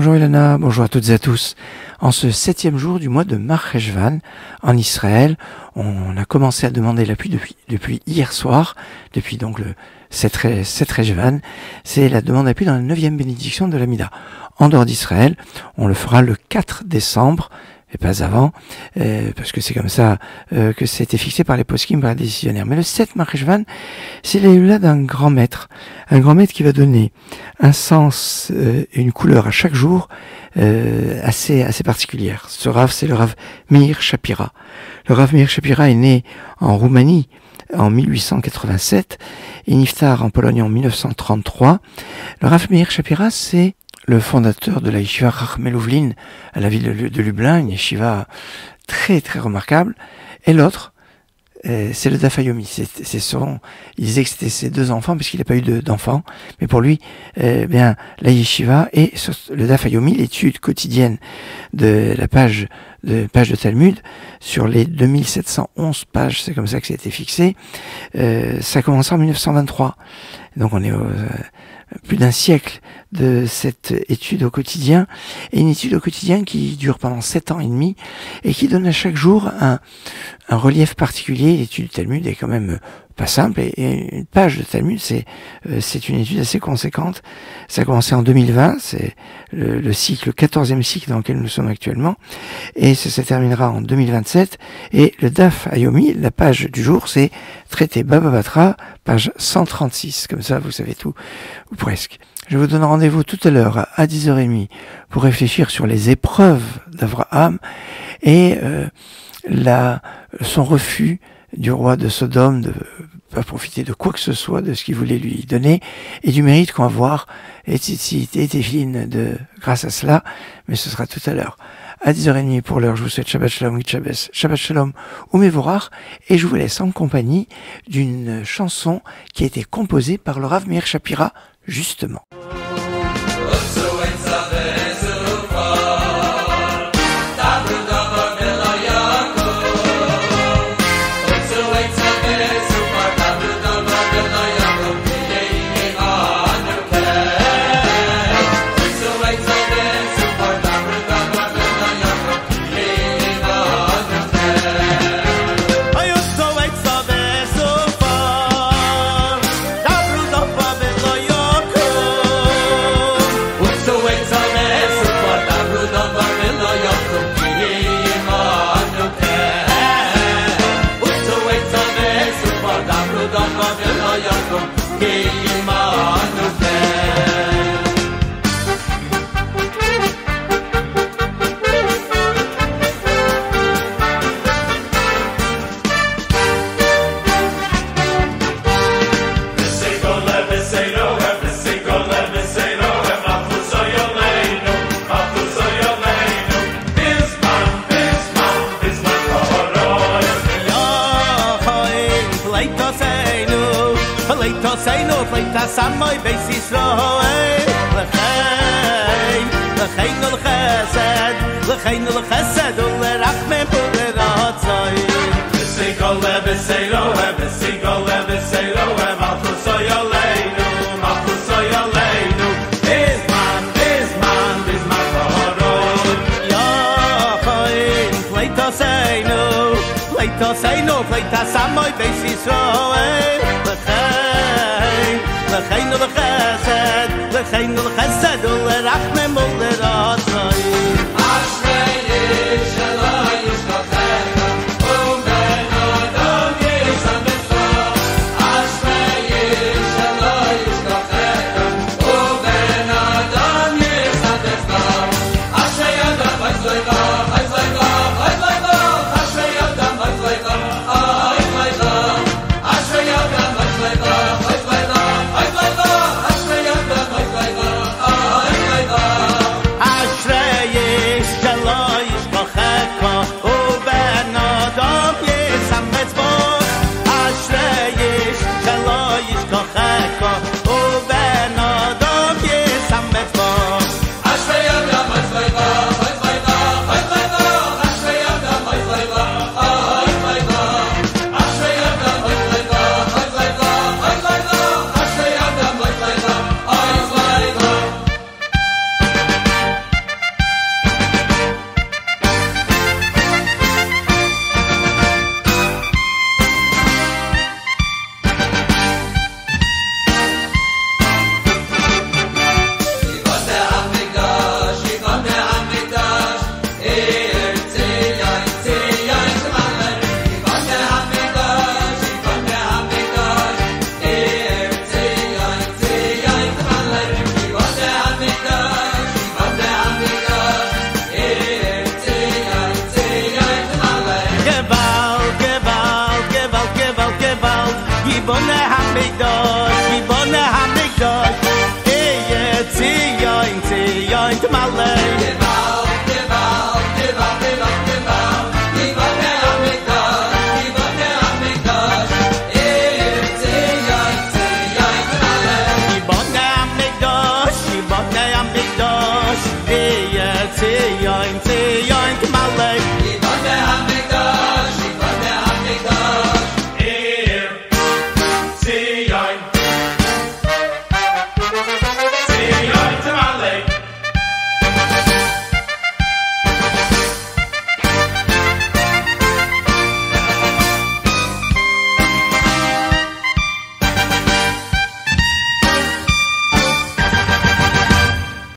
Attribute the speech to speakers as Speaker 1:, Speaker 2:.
Speaker 1: Bonjour Ilana, bonjour à toutes et à tous. En ce 7e jour du mois de Mar Cheshvan, en Israël, on a commencé à demander la pluie depuis hier soir, depuis donc le 7 Cheshvan. C'est la demande de la pluie dans la 9e bénédiction de l'Amida. En dehors d'Israël, on le fera le 4 décembre, et pas avant, parce que c'est comme ça que c'était fixé par les poskim, par les décisionnaires. Mais le 7 Mar Cheshvan, c'est l'Eula d'un grand maître qui va donner un sens et une couleur à chaque jour assez particulière. Ce Rav, c'est le Rav Meir Shapira. Le Rav Meir Shapira est né en Roumanie en 1887 et niftar en Pologne en 1933. Le Rav Meir Shapira, c'est le fondateur de la yeshiva Rachmé Louvlin à la ville de Lublin, une yeshiva très très remarquable. Et l'autre, c'est le Daf Yomi. Il disait que c'était ses deux enfants parce qu'il n'a pas eu d'enfants. Mais pour lui, la yeshiva et le Daf Yomi, l'étude quotidienne de la page de Talmud sur les 2711 pages, c'est comme ça que ça a été fixé. Ça a commencé en 1923. Donc on est plus d'un siècle de cette étude au quotidien, et une étude au quotidien qui dure pendant 7 ans et demi et qui donne à chaque jour un relief particulier. L'étude du Talmud est quand même pas simple, et une page de Talmud, c'est une étude assez conséquente. Ça a commencé en 2020, c'est le 14e cycle dans lequel nous sommes actuellement, et ça terminera en 2027. Et le Daf Yomi, la page du jour, c'est traité Baba Batra, page 136. Comme ça, vous savez tout, ou presque. Je vous donne rendez-vous tout à l'heure à 10h30 pour réfléchir sur les épreuves d'Abraham et son refus du roi de Sodome de pas profiter de quoi que ce soit de ce qu'il voulait lui donner, et du mérite qu'on va voir et Tefilin grâce à cela, mais ce sera tout à l'heure. À 10h30 pour l'heure, je vous souhaite Shabbat Shalom, Shabbat Shalom ou Mevorach, et je vous laisse en compagnie d'une chanson qui a été composée par le Rav Meir Shapira, justement.
Speaker 2: Samoy beis Yisroel L'chein l'chesed U'lerachmem u'leratzoi V'sigol v'seilohem Malchus Oyoleinu Bizman Torot Yochoin Pleitoseinu Samoy beis Yisroel L'chein l'chesed U'lerachmem u'leratzoi Ashrei Yishaloi Yishlochecha U'ben Adam Yisamecha Ashrei Yishaloi Yishlochecha U'ben Adam Yisamecha Ashrei Adam V'zlecha Ashrei Adam V'zlecha bonne Hamigdash, wie bonne Hamigdash. Eye Zion, Zion, Malay.